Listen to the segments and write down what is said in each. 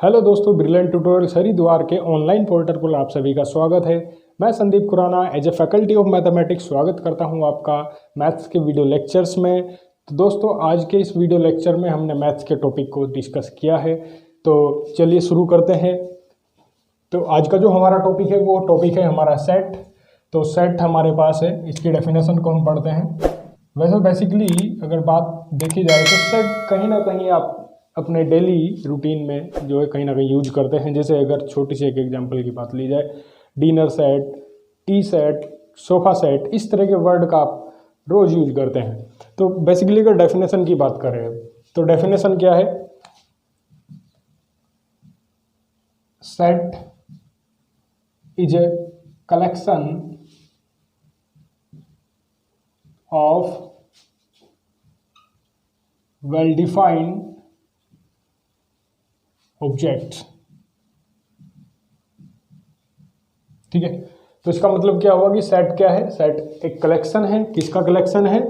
Hello दोस्तों, brilliant tutorials Haridwar के online portal पर आप सभी का स्वागत है। मैं Sandeep Khurana as a faculty of mathematics स्वागत करता हूं आपका मैथ्स के वीडियो लेक्चर्स में। तो दोस्तों, आज के इस वीडियो लेक्चर में हमने मैथ्स के टॉपिक को डिस्कस किया है। तो चलिए शुरू करते हैं। तो आज का जो हमारा टॉपिक है वो टॉपिक है हमारा सेट। तो सेट हमारे पास है, इसकी डेफिनेशन को हम पढ़ते हैं। वैसे बेसिकली अगर बात देखी जाए तो सेट कहीं ना कहीं आप अपने डेली रूटीन में जो है कहीं ना कहीं यूज करते हैं। जैसे अगर छोटी सी एक एग्जांपल की बात ली जाए, dinner set, T set, sofa set, इस तरह के वर्ड का आप रोज़ यूज करते हैं। तो बेसिकली अगर डेफिनेशन की बात करें तो डेफिनेशन क्या है? Set is a collection of well defined objects. ठीक है, तो इसका मतलब क्या हुआ कि सेट क्या है? सेट एक कलेक्शन है। किसका कलेक्शन है?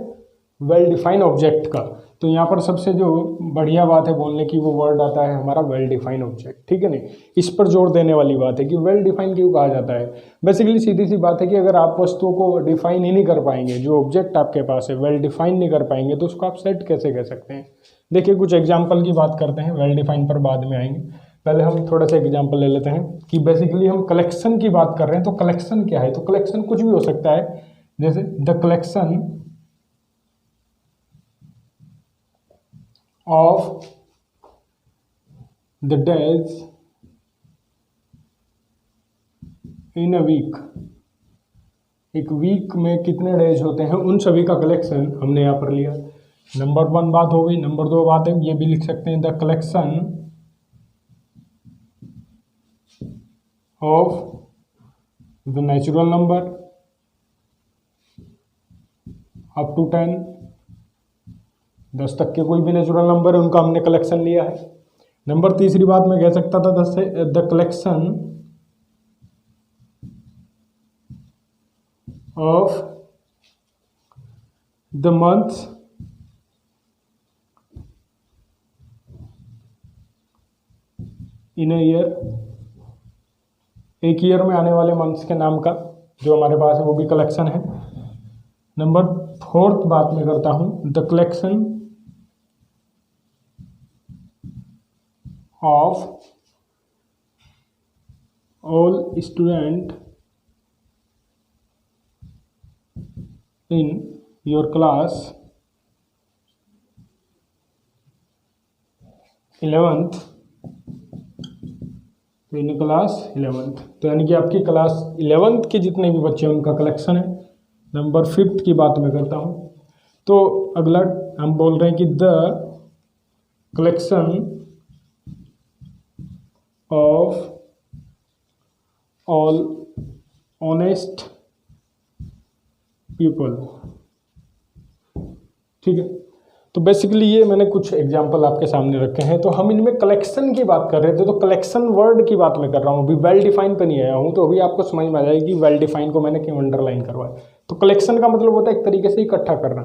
वेल डिफाइंड ऑब्जेक्ट का। तो यहाँ पर सबसे जो बढ़िया बात है बोलने की वो वर्ड आता है हमारा वेल डिफाइंड ऑब्जेक्ट। ठीक है नहीं, इस पर जोर देने वाली बात है कि वेल डिफाइंड क्यों कहा जाता है। बेसिकली सीधी सी बात है कि अगर आप वस्तुओं को डिफाइन ही नहीं कर पाएंगे, जो ऑब्जेक्ट आपके पास है वेल डिफाइन नहीं कर पाएंगे, तो उसको आप सेट कैसे कह सकते हैं? देखिए, कुछ एग्जाम्पल की बात करते हैं, वेल डिफाइन पर बाद में आएंगे। पहले हम थोड़ा सा एग्जाम्पल ले लेते हैं कि बेसिकली हम कलेक्शन की बात कर रहे हैं। तो कलेक्शन क्या है? तो कलेक्शन कुछ भी हो सकता है, जैसे the collection of the days in a week. एक वीक में कितने डेज होते हैं उन सभी का कलेक्शन हमने यहाँ पर लिया। नंबर वन बात हो गई। नंबर दो बात है, ये भी लिख सकते हैं the collection of the natural number up to 10। 10 तक के कोई भी नेचुरल नंबर है उनका हमने कलेक्शन लिया है। नंबर तीसरी बात मैं कह सकता था the collection of the months in a year. एक ईयर में आने वाले मंथ्स के नाम का जो हमारे पास है वो भी कलेक्शन है। नंबर फोर्थ बात मैं करता हूं the collection of all student in your class 11th। In class 11th, तो यानी कि आपकी क्लास 11th के जितने भी बच्चे हैं उनका कलेक्शन है। नंबर फिफ्थ की बात मैं करता हूँ। तो अगला हम बोल रहे हैं कि the collection of all honest people. ठीक है, तो बेसिकली ये मैंने कुछ एग्जाम्पल आपके सामने रखे हैं। तो हम इनमें कलेक्शन की बात कर रहे थे, तो कलेक्शन वर्ड की बात मैं कर रहा हूँ, अभी वेल डिफाइन पे नहीं आया हूँ। तो अभी आपको समझ में आ जाएगी कि वेल डिफाइन को मैंने क्यों अंडरलाइन करवाया। तो कलेक्शन का मतलब होता है एक तरीके से इकट्ठा करना।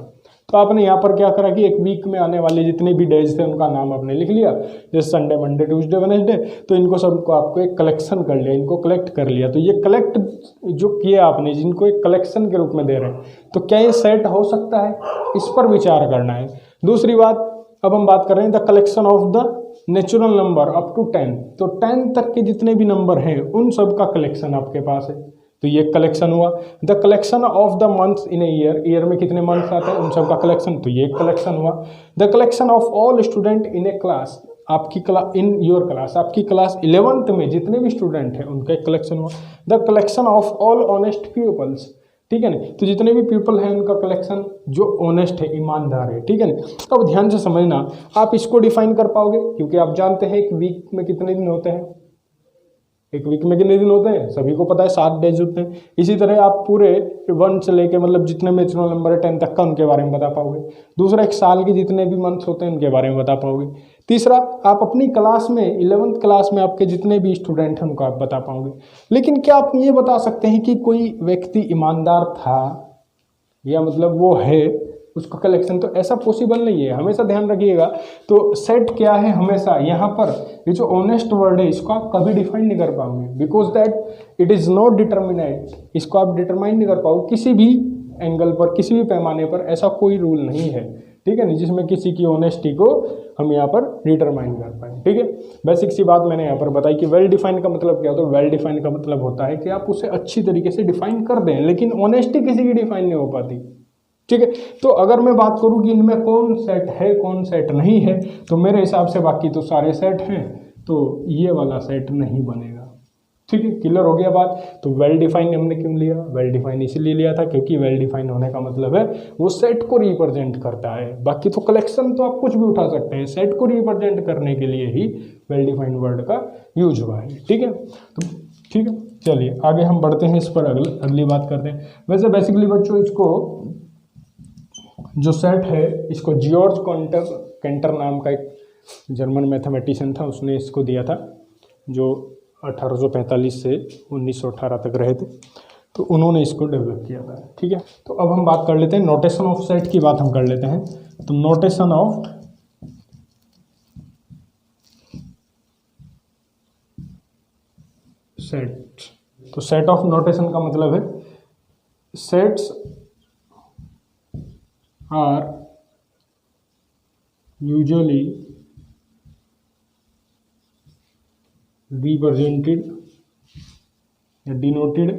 तो आपने यहाँ पर क्या करा कि एक वीक में आने वाले जितने भी डेज थे उनका नाम आपने लिख लिया, जैसे संडे, मंडे, ट्यूसडे, वेडनेसडे। तो इनको सबको आपको एक कलेक्शन कर लिया, इनको कलेक्ट कर लिया। तो ये कलेक्ट जो किया आपने, जिनको एक कलेक्शन के रूप में दे रहे हैं, तो क्या ये सेट हो सकता है? इस पर विचार करना है। दूसरी बात, अब हम बात कर रहे हैं the collection of the natural number up to 10। तो 10 तक के जितने भी नंबर हैं उन सब का कलेक्शन आपके पास है, तो ये कलेक्शन हुआ। The collection of the months in a year, year में कितने मंथ्स आते हैं उन सब का कलेक्शन, तो ये कलेक्शन हुआ। The collection of all student in A class, आपकी क्लास इन योर क्लास, आपकी क्लास 11th में जितने भी स्टूडेंट हैं उनका एक कलेक्शन हुआ। The collection of all honest peoples, ठीक है ना, तो जितने भी पीपल हैं उनका कलेक्शन जो ऑनेस्ट है, ईमानदार है। ठीक है ना, तो अब ध्यान से समझना, आप इसको डिफाइन कर पाओगे क्योंकि आप जानते हैं एक वीक में कितने दिन होते हैं। एक वीक में कितने दिन होते हैं सभी को पता है, 7 डेज होते हैं। इसी तरह आप पूरे 1 से लेके मतलब जितने नेचुरल नंबर है 10 तक का उनके बारे में बता पाओगे। दूसरा, एक साल के जितने भी मंथ्स होते हैं उनके बारे में बता पाओगे। तीसरा, आप अपनी क्लास में 11th क्लास में आपके जितने भी स्टूडेंट हैं उनको आप बता पाओगे। लेकिन क्या आप ये बता सकते हैं कि कोई व्यक्ति ईमानदार था या मतलब वो है उसका कलेक्शन, तो ऐसा पॉसिबल नहीं है, हमेशा ध्यान रखिएगा। तो सेट क्या है, हमेशा यहाँ पर ये जो ऑनेस्ट वर्ड है इसको आप कभी डिफाइन नहीं कर पाओगे, because that it is not determinate, इसको आप डिटरमाइन नहीं कर पाओगे किसी भी एंगल पर, किसी भी पैमाने पर, ऐसा कोई रूल नहीं है, ठीक है नहीं, जिसमें किसी की ऑनेस्टी को हम यहाँ पर डिटरमाइन कर पाए, ठीक है। बेसिक सी बात मैंने यहाँ पर बताई कि वेल डिफाइन का मतलब क्या होता है। वेल डिफाइन का मतलब होता है कि आप उसे अच्छी तरीके से डिफाइन कर दें, लेकिन ऑनेस्टी किसी की डिफाइन नहीं हो पाती, ठीक है। तो अगर मैं बात करूँ कि इनमें कौन सेट है कौन सेट नहीं है, तो मेरे हिसाब से बाकी तो सारे सेट हैं, तो ये वाला सेट नहीं बनेगा, ठीक है। क्लियर हो गया बात। तो वेल डिफाइन हमने क्यों लिया, वेल डिफाइन इसलिए लिया था क्योंकि वेल डिफाइन होने का मतलब है वो सेट को रिप्रेजेंट करता है। बाकी तो कलेक्शन तो आप कुछ भी उठा सकते हैं, सेट को रिप्रेजेंट करने के लिए ही वेल डिफाइंड वर्ड का यूज हुआ है, ठीक है। तो ठीक है, चलिए आगे हम बढ़ते हैं, इस पर अगली बात करते हैं। वैसे बेसिकली बच्चों इसको जो सेट है इसको जियोर्ज केंटर नाम का एक जर्मन मैथमेटिशियन था, उसने इसको दिया था, जो 1845 से 1918 तक रहे थे, तो उन्होंने इसको डेवलप किया था, ठीक है। तो अब हम बात कर लेते हैं नोटेशन ऑफ सेट की बात हम कर लेते हैं। तो नोटेशन ऑफ सेट, तो सेट ऑफ नोटेशन का मतलब है सेट्स आर यूजुअली represented या denoted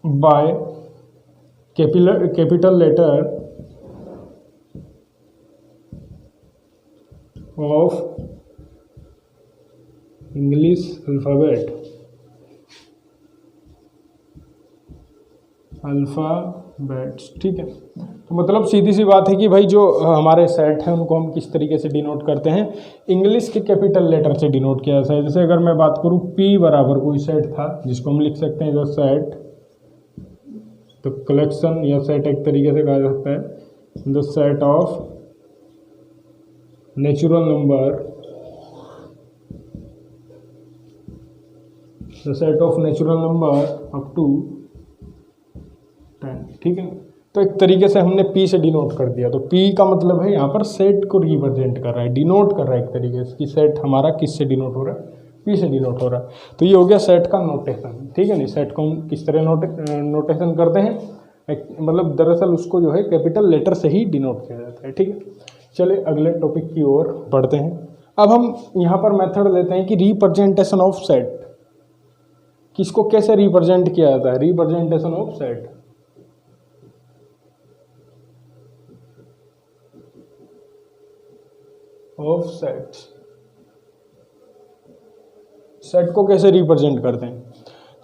by capital letter of English alphabet, ठीक है। तो मतलब सीधी सी बात है कि भाई जो हमारे सेट हैं उनको हम किस तरीके से डिनोट करते हैं, इंग्लिश के कैपिटल लेटर से डिनोट किया जाता है। जैसे अगर मैं बात करूँ P बराबर कोई सेट था जिसको हम लिख सकते हैं द सेट, तो कलेक्शन या सेट एक तरीके से कहा जाता है the set of natural number, the set of natural number up to 10, ठीक है। तो एक तरीके से हमने P से डिनोट कर दिया, तो P का मतलब है यहाँ पर सेट को रिप्रेजेंट कर रहा है, डिनोट कर रहा है एक तरीके से कि सेट हमारा किस से डिनोट हो रहा है, P से डिनोट हो रहा है। तो ये हो गया सेट का नोटेशन, ठीक है नहीं। सेट को हम किस तरह नोटेशन करते हैं, मतलब दरअसल उसको जो है कैपिटल लेटर से ही डिनोट किया जाता है, ठीक है। चलिए अगले टॉपिक की ओर बढ़ते हैं। अब हम यहाँ पर मेथड लेते हैं कि रिप्रेजेंटेशन ऑफ सेट, किसको कैसे रिप्रेजेंट किया जाता है, representation of set. Of set, set को कैसे रिप्रेजेंट करते हैं।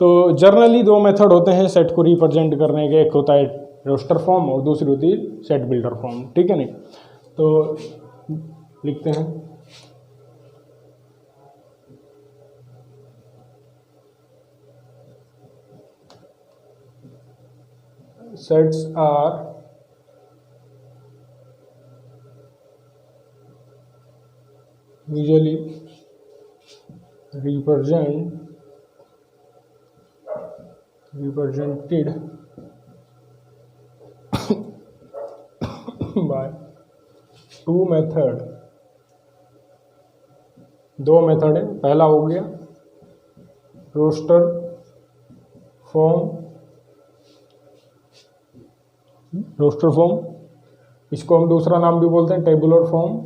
तो जर्नली दो मेथड होते हैं सेट को रिप्रेजेंट करने के, एक होता है रोस्टर फॉर्म और दूसरी होती है सेट बिल्डर फॉर्म, ठीक है नहीं। तो लिखते हैं sets are usually represented by two method, दो मेथड है। पहला हो गया रोस्टर फॉर्म, रोस्टर फॉर्म, इसको हम दूसरा नाम भी बोलते हैं टेबुलर फॉर्म,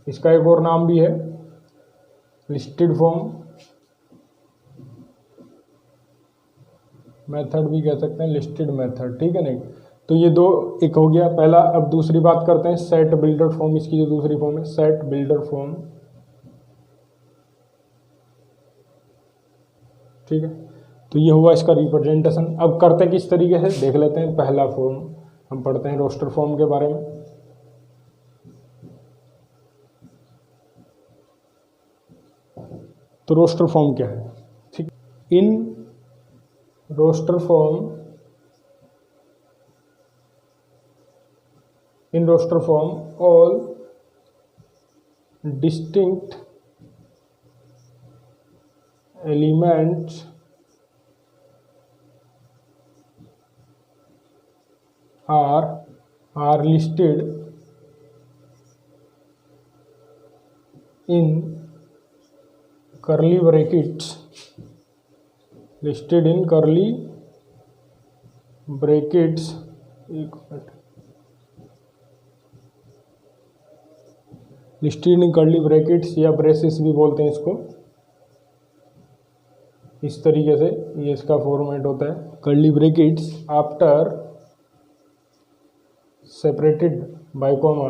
इसका एक और नाम भी है लिस्टेड फॉर्म, मेथड भी कह सकते हैं लिस्टेड मेथड, ठीक है नहीं। तो ये दो एक हो गया पहला। अब दूसरी बात करते हैं सेट बिल्डर फॉर्म, इसकी जो दूसरी फॉर्म है सेट बिल्डर फॉर्म, ठीक है। तो ये हुआ इसका रिप्रेजेंटेशन। अब करते हैं किस तरीके से, देख लेते हैं। पहला फॉर्म हम पढ़ते हैं रोस्टर फॉर्म के बारे में। तो रोस्टर फॉर्म क्या है, ठीक। In roster form, in roster form all distinct elements are listed in curly brackets, listed in curly brackets, एक minute, listed in curly brackets या ब्रेसेस भी बोलते हैं इसको, इस तरीके से ये इसका फॉर्मेट होता है, curly brackets after separated by comma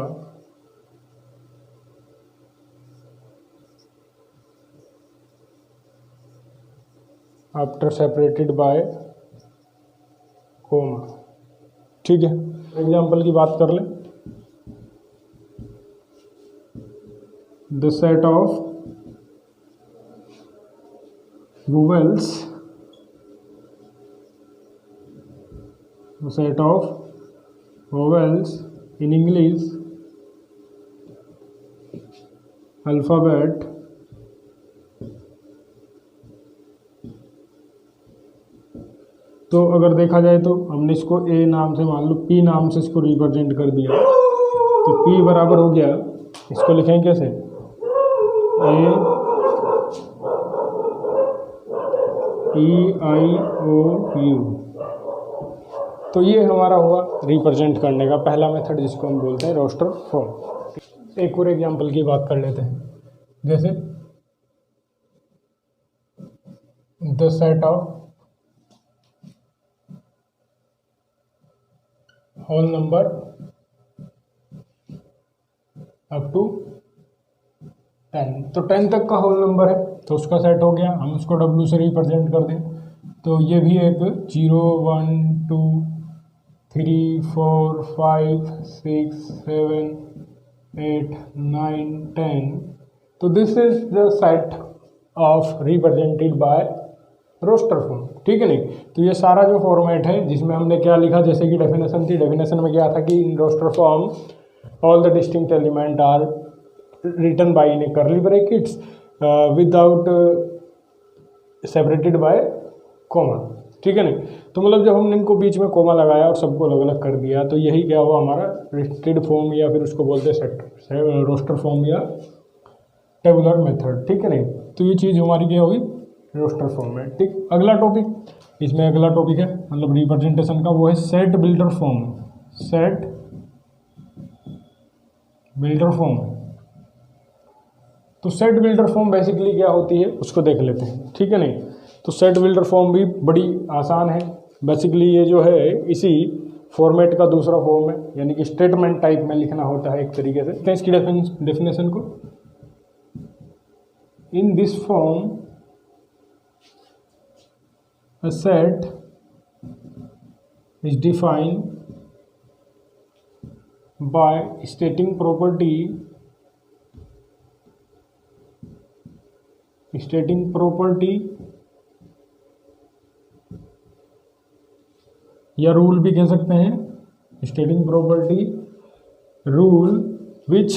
after separated by comma. ठीक है, एग्जाम्पल की बात कर लें। The set of vowels, set of vowels in English alphabet तो अगर देखा जाए तो हमने इसको ए नाम से, मान लो पी नाम से इसको रिप्रेजेंट कर दिया, तो पी बराबर हो गया, इसको लिखें कैसे, ए ई आई ओ यू। तो ये हमारा हुआ रिप्रेजेंट करने का पहला मेथड, जिसको हम बोलते हैं रोस्टर फॉर्म। एक और एग्जांपल की बात कर लेते हैं, जैसे the set of whole number up to 10, तो 10 तक का होल नंबर है तो उसका सेट हो गया, हम उसको W से रिप्रेजेंट कर दें तो ये भी एक 0 1 2 3 4 5 6 7 8 9 10, तो this is the set of represented by roster form. ठीक है नहीं, तो ये सारा जो फॉर्मेट है जिसमें हमने क्या लिखा, जैसे कि डेफिनेशन थी, डेफिनेशन में क्या था कि in roster form all the distinct element are written by in a curly brackets without separated by comma. ठीक है नहीं, तो मतलब जब हमने इनको बीच में कोमा लगाया और सबको अलग अलग कर दिया तो यही क्या हुआ हमारा रिस्ट्रिक्टेड फॉर्म, या फिर उसको बोलते हैं सेट रोस्टर फॉर्म या टेबुलर मेथड। ठीक है नहीं, तो ये चीज़ हमारी क्या हुई रोस्टर फॉर्म में। ठीक, अगला टॉपिक, इसमें अगला टॉपिक है मतलब रिप्रेजेंटेशन का, वो है set builder form. Set builder form, तो सेट बिल्डर फॉर्म बेसिकली क्या होती है उसको देख लेते हैं। ठीक है नहीं, तो सेट बिल्डर फॉर्म भी बड़ी आसान है, बेसिकली ये जो है इसी फॉर्मेट का दूसरा फॉर्म है, यानी कि स्टेटमेंट टाइप में लिखना होता है एक तरीके से। तो इसकी डेफिनेशन को, in this form a set is defined by stating property या रूल भी कह सकते हैं, स्टेटिंग property rule which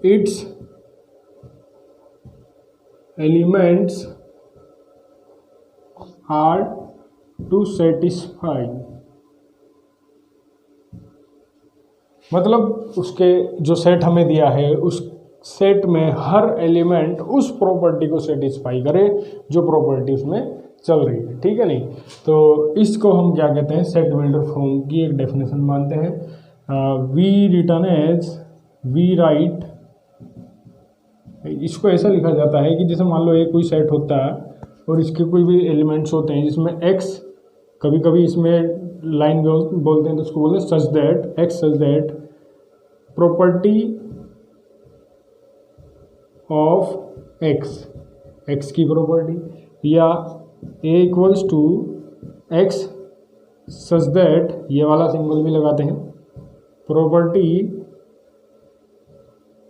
it's elements are to satisfy, मतलब उसके जो सेट हमें दिया है उस सेट में हर एलिमेंट उस प्रॉपर्टी को सेटिस्फाई करे जो प्रॉपर्टी उसमें चल रही है। ठीक है नहीं, तो इसको हम क्या कहते हैं सेट बिल्डर फॉर्म की एक डेफिनेशन मानते हैं। We return as we write, इसको ऐसा लिखा जाता है कि जैसे मान लो एक कोई सेट होता है और इसके कोई भी एलिमेंट्स होते हैं जिसमें x, कभी कभी इसमें लाइन बोलते हैं तो उसको बोलते हैं such that x such that property of x की प्रॉपर्टी, या a equals to x such that, ये वाला सिंबल भी लगाते हैं, प्रॉपर्टी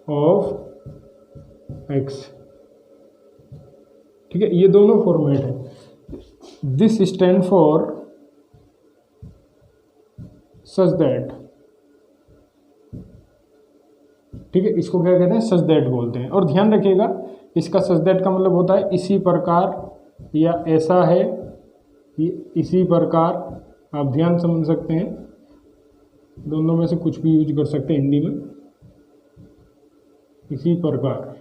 ऑफ x। ठीक है, ये दोनों फॉर्मेट है। This stand for such that. ठीक है, इसको क्या कहते हैं सच दैट बोलते हैं। और ध्यान रखिएगा इसका सच दैट का मतलब होता है इसी प्रकार या ऐसा है ये इसी प्रकार आप ध्यान समझ सकते हैं, दोनों में से कुछ भी यूज कर सकते हैं हिंदी में, इसी प्रकार,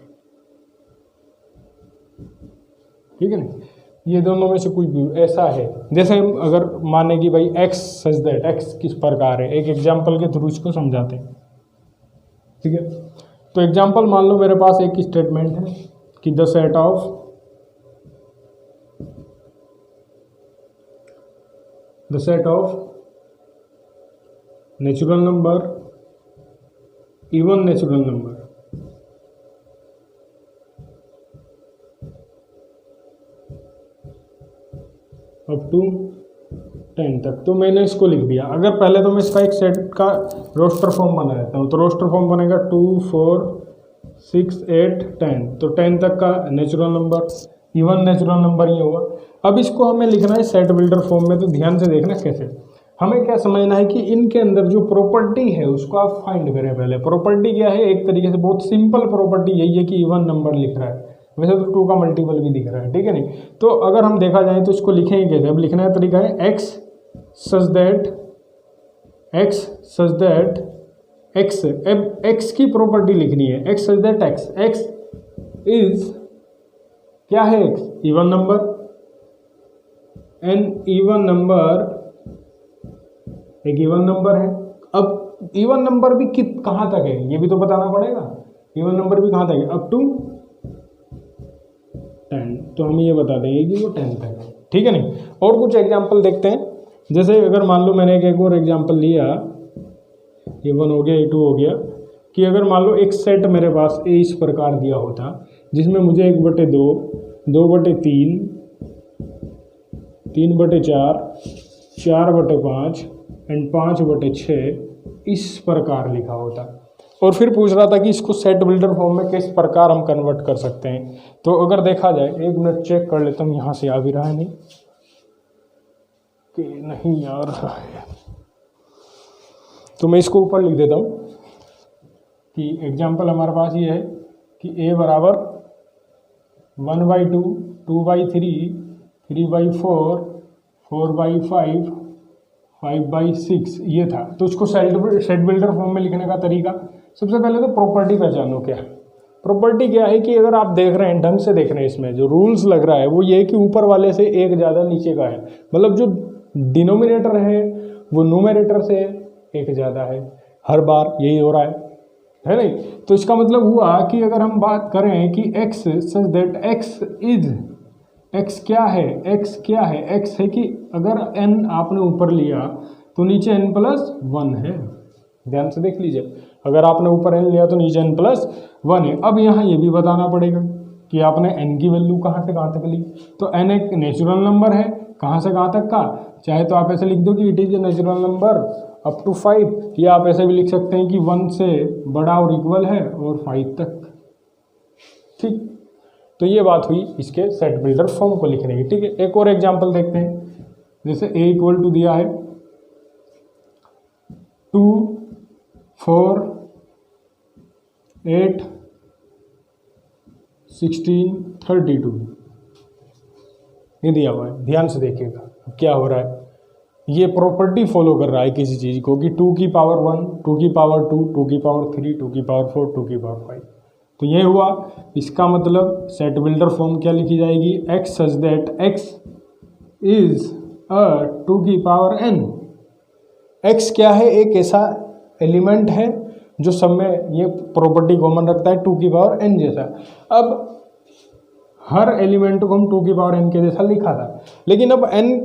ठीक है ना। ये दोनों में से कुछ भी ऐसा है, जैसे हम अगर माने कि भाई एक्स सच दैट, एक्स किस प्रकार है, एक एग्जाम्पल के थ्रू इसको समझाते हैं, ठीक है। तो एग्जाम्पल मान लो मेरे पास एक स्टेटमेंट है कि the set of natural number, even natural number up to 10 तक। तो मैंने इसको लिख दिया। अगर पहले तो मैं इसका एक सेट का रोस्टर फॉर्म बना देता हूँ, तो रोस्टर फॉर्म बनेगा 2 4 6 8 10, तो 10 तक का natural number, even natural number ये होगा। अब इसको हमें लिखना है सेट बिल्डर फॉर्म में, तो ध्यान से देखना कैसे। हमें क्या समझना है कि इनके अंदर जो प्रॉपर्टी है उसको आप फाइंड करें। पहले प्रॉपर्टी क्या है, एक तरीके से बहुत सिंपल प्रॉपर्टी यही है कि इवन नंबर लिख रहा है, वैसे तो 2 का मल्टीपल भी दिख रहा है, ठीक है नहीं। तो अगर हम देखा जाए तो इसको लिखेंगे कैसे, अब लिखने का तरीका है एक्स सच दैट एक्स, अब एक्स की प्रॉपर्टी लिखनी है, x such that x is क्या है, x even number, n even number, एक इवन नंबर है। अब इवन नंबर भी कहाँ तक है ये भी तो बताना पड़ेगा, इवन नंबर भी कहाँ तक है, अप टू 10, तो हम ये बता देंगे कि वो 10 तक है, ठीक है नहीं। और कुछ एग्जांपल देखते हैं, जैसे अगर मान लो मैंने एक और एग्जांपल लिया, ये 1 हो गया, ये 2 हो गया, कि अगर मान लो एक सेट मेरे पास ए इस प्रकार दिया होता जिसमें मुझे 1/2, 2/3, 3/4, 4/5 एंड 5/6 इस प्रकार लिखा होता, और फिर पूछ रहा था कि इसको सेट बिल्डर फॉर्म में किस प्रकार हम कन्वर्ट कर सकते हैं। तो अगर देखा जाए, एक मिनट चेक कर लेता हूँ यहाँ से आ भी रहा है नहीं कि नहीं आ रहा है, तो मैं इसको ऊपर लिख देता हूँ कि एग्जाम्पल हमारे पास ये है कि a बराबर 1/2, 2/3, 3/4, 4/5, 5/6 ये था। तो इसको सेट बिल्डर फॉर्म में लिखने का तरीका, सबसे पहले तो प्रॉपर्टी पहचानो क्या है। प्रॉपर्टी क्या है कि अगर आप देख रहे हैं, ढंग से देख रहे हैं, इसमें जो रूल्स लग रहा है वो ये है कि ऊपर वाले से एक ज़्यादा नीचे का है, मतलब जो डिनोमिनेटर है वो न्यूमरेटर से एक ज़्यादा है, हर बार यही हो रहा है नहीं। तो इसका मतलब हुआ कि अगर हम बात करें कि x such that x is, x क्या है, x है कि अगर n आपने ऊपर लिया तो नीचे n+1 है, ध्यान से देख लीजिए, अगर आपने ऊपर n लिया तो नीचे n+1 है। अब यहाँ ये भी बताना पड़ेगा कि आपने n की वैल्यू कहाँ से कहाँ तक ली, तो n एक नेचुरल नंबर है, कहाँ से कहाँ तक का, चाहे तो आप ऐसे लिख दो कि it is a natural number up to 5, या आप ऐसे भी लिख सकते हैं कि 1 से बड़ा और इक्वल है और 5 तक, ठीक। तो ये बात हुई इसके सेट बिल्डर फॉर्म को लिखने की, ठीक है। एक और एग्जांपल देखते हैं, जैसे a इक्वल टू दिया है 2 4 8 16 32 ये दिया हुआ है, ध्यान से देखिएगा क्या हो रहा है। ये प्रॉपर्टी फॉलो कर रहा है किसी चीज़ को कि 2 की पावर 1, 2 की पावर 2, 2 की पावर 3, 2 की पावर 4, 2 की पावर 5। तो ये हुआ, इसका मतलब सेट बिल्डर फॉर्म क्या लिखी जाएगी, x such that x is 2 की पावर n। x क्या है, एक ऐसा एलिमेंट है जो सब में ये प्रॉपर्टी कॉमन रखता है 2 की पावर n जैसा। अब हर एलिमेंट को हम 2 की पावर n के जैसा लिखा था, लेकिन अब n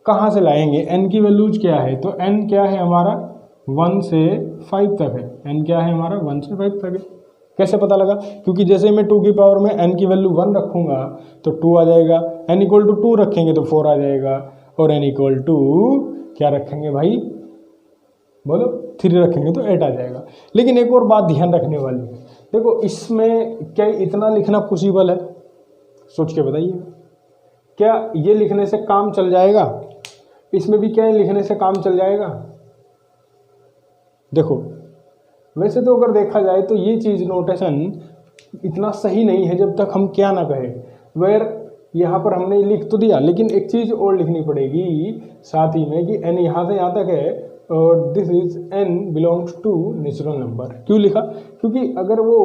कहाँ से लाएंगे, n की वैल्यूज क्या है, तो n क्या है हमारा 1 से 5 तक है, n क्या है हमारा 1 से 5 तक है। कैसे पता लगा, क्योंकि जैसे मैं 2 की पावर में n की वैल्यू 1 रखूँगा तो 2 आ जाएगा, n इक्वल टू 2 रखेंगे तो 4 आ जाएगा, और n इक्वल टू क्या रखेंगे भाई, बोलो 3 रखेंगे तो 8 आ जाएगा। लेकिन एक और बात ध्यान रखने वाली है, देखो इसमें क्या इतना लिखना पॉसिबल है, सोच के बताइए, क्या ये लिखने से काम चल जाएगा, इसमें भी क्या लिखने से काम चल जाएगा। देखो वैसे तो अगर देखा जाए तो ये चीज़ नोटेशन इतना सही नहीं है जब तक हम क्या ना कहें, वेयर यहाँ पर हमने लिख तो दिया, लेकिन एक चीज़ और लिखनी पड़ेगी साथ ही में कि n यहाँ से यहाँ तक है और this is n belongs to natural number. क्यों लिखा? क्योंकि अगर वो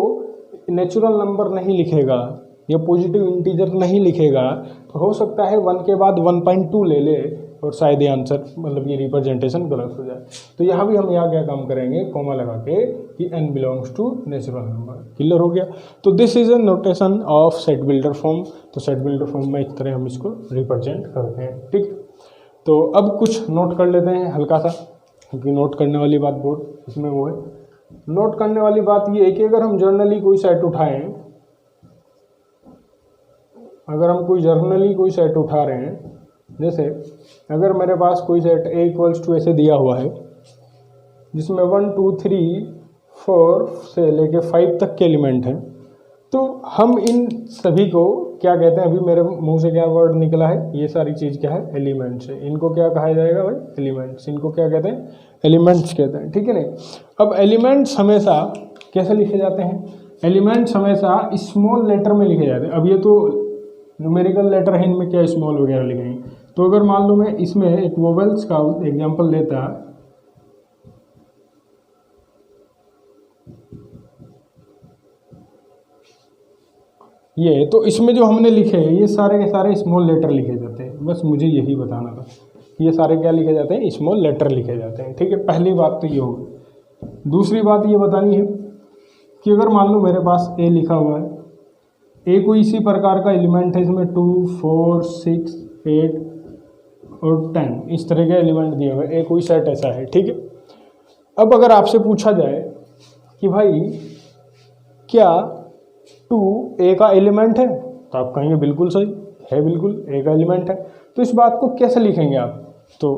नेचुरल नंबर नहीं लिखेगा या पॉजिटिव इंटीजर नहीं लिखेगा तो हो सकता है 1 के बाद 1.2 ले ले और शायद ये आंसर मतलब ये रिप्रेजेंटेशन गलत हो जाए। तो यहाँ भी हम यहाँ क्या काम करेंगे, कॉमा लगा के कि n belongs to natural number. Clear हो गया? तो this is a notation of set builder form. तो सेट बिल्डर फॉर्म में इस तरह हम इसको रिप्रेजेंट करते हैं। ठीक, तो अब कुछ नोट कर लेते हैं हल्का सा, क्योंकि नोट करने वाली बात बहुत इसमें वो है। नोट करने वाली बात ये है कि अगर हम जर्नली कोई सेट उठाएं, अगर हम कोई जर्नली कोई सेट उठा रहे हैं, जैसे अगर मेरे पास कोई सेट A इक्वल्स टू ऐसे दिया हुआ है जिसमें 1 2 3 4 से लेके 5 तक के एलिमेंट हैं, तो हम इन सभी को क्या कहते हैं? अभी मेरे मुंह से क्या वर्ड निकला है, ये सारी चीज़ क्या है? एलिमेंट्स है। इनको क्या कहा जाएगा भाई? एलिमेंट्स। इनको क्या कहते हैं? एलिमेंट्स कहते हैं। ठीक है नहीं? अब एलिमेंट्स हमेशा कैसे लिखे जाते हैं? एलिमेंट्स हमेशा स्मॉल लेटर में लिखे जाते हैं। अब ये तो न्यूमेरिकल लेटर है, इनमें क्या स्मॉल वगैरह लिखेंगे। तो अगर मान लो मैं इसमें एक वोवेल्स का एग्जांपल लेता, ये तो इसमें जो हमने लिखे हैं ये सारे के सारे स्मॉल लेटर लिखे जाते हैं। बस मुझे यही बताना था कि ये सारे क्या लिखे जाते हैं? स्मॉल लेटर लिखे जाते हैं। ठीक है, पहली बात तो ये होगी। दूसरी बात ये बतानी है कि अगर मान लो मेरे पास A लिखा हुआ है, A कोई इसी प्रकार का एलिमेंट है, इसमें 2 4 6 8 और 10 इस तरह के एलिमेंट दिए हुए, A कोई सेट ऐसा है। ठीक है, अब अगर आपसे पूछा जाए कि भाई क्या 2 A का एलिमेंट है, तो आप कहेंगे बिल्कुल सही है, बिल्कुल A का एलिमेंट है। तो इस बात को कैसे लिखेंगे आप? तो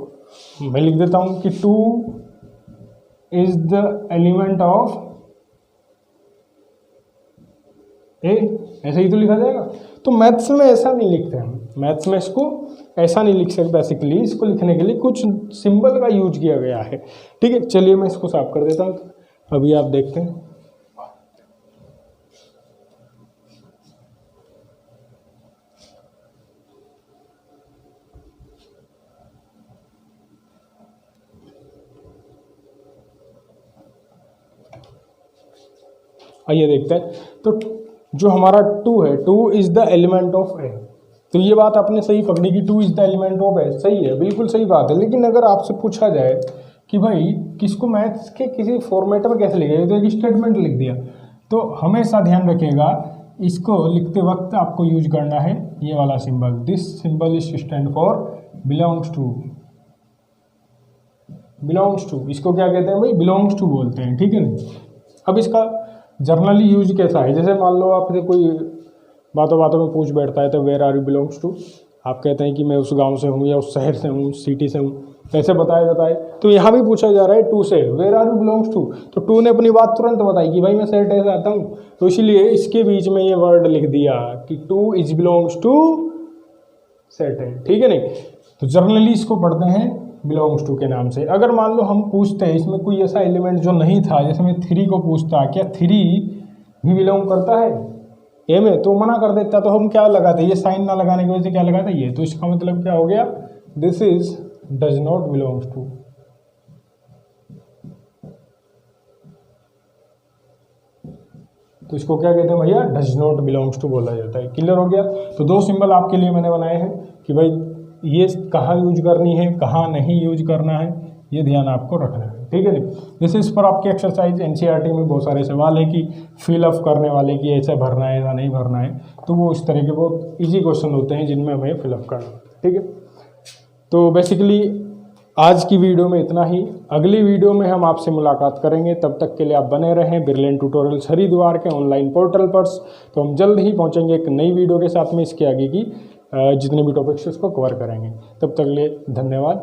मैं लिख देता हूँ कि 2 is the element of A, ऐसे ही तो लिखा जाएगा। तो मैथ्स में ऐसा नहीं लिखते हम, मैथ्स में इसको ऐसा नहीं लिख सकते। बेसिकली इसको लिखने के लिए कुछ सिंबल का यूज किया गया है। ठीक है, चलिए मैं इसको साफ कर देता हूँ, अभी आप देखते हैं। आइए देखते हैं। तो जो हमारा 2 है, 2 is the element of A। तो ये बात आपने सही पकड़ी कि 2 is the element of A, सही है, बिल्कुल सही बात है। लेकिन अगर आपसे पूछा जाए कि भाई किसको मैथ्स के किसी फॉर्मेट में कैसे लिखेगा, तो एक स्टेटमेंट लिख दिया, तो हमेशा ध्यान रखिएगा इसको लिखते वक्त आपको यूज करना है ये वाला symbol. This symbol is stand for belongs to. Belongs to इसको क्या कहते हैं भाई? बिलोंग्स टू बोलते हैं। ठीक है ना? अब इसका जर्नली यूज कैसा है? जैसे मान लो आपसे कोई बातों बातों में पूछ बैठता है तो where are you belongs to, आप कहते हैं कि मैं उस गांव से हूँ या उस शहर से हूँ, सिटी से हूँ, कैसे बताया जाता है? तो यहाँ भी पूछा जा रहा है 2 से, where are you belongs to. तो 2 ने अपनी बात तुरंत बताई कि भाई मैं शहर से आता हूँ, तो इसीलिए इसके बीच में ये वर्ड लिख दिया कि 2 इज बिलोंग्स टू सेट है। ठीक है नहीं? तो जर्नली इसको पढ़ते हैं बिलोंग्स टू के नाम से। अगर मान लो हम पूछते हैं इसमें कोई ऐसा एलिमेंट जो नहीं था, जैसे मैं 3 को पूछता, क्या 3 भी बिलोंग करता है ए में, तो मना कर देता, तो हम क्या लगाते? ये साइन ना लगाने की वजह से क्या लगाते? ये। तो इसका मतलब क्या हो गया? This is does not belongs to. तो इसको क्या कहते हैं भैया? डज नॉट बिलोंग्स टू बोला जाता है। क्लियर हो गया? तो 2 सिंबल आपके लिए मैंने बनाए हैं कि भाई ये कहाँ यूज करनी है, कहाँ नहीं यूज करना है, ये ध्यान आपको रखना है। ठीक है जी? जैसे इस पर आपके एक्सरसाइज एनसीईआरटी में बहुत सारे सवाल है कि फिलअप करने वाले कि ऐसा भरना है या नहीं भरना है, तो वो इस तरह के बहुत इजी क्वेश्चन होते हैं जिनमें हमें फिलअप करना है। ठीक है, तो बेसिकली आज की वीडियो में इतना ही। अगली वीडियो में हम आपसे मुलाकात करेंगे, तब तक के लिए आप बने रहें ब्रिलियंट ट्यूटोरियल्स हरिद्वार के ऑनलाइन पोर्टल पर। तो हम जल्द ही पहुंचेंगे एक नई वीडियो के साथ में, इसके आगे की जितने भी टॉपिक्स उसको कवर करेंगे। तब तक के लिए धन्यवाद।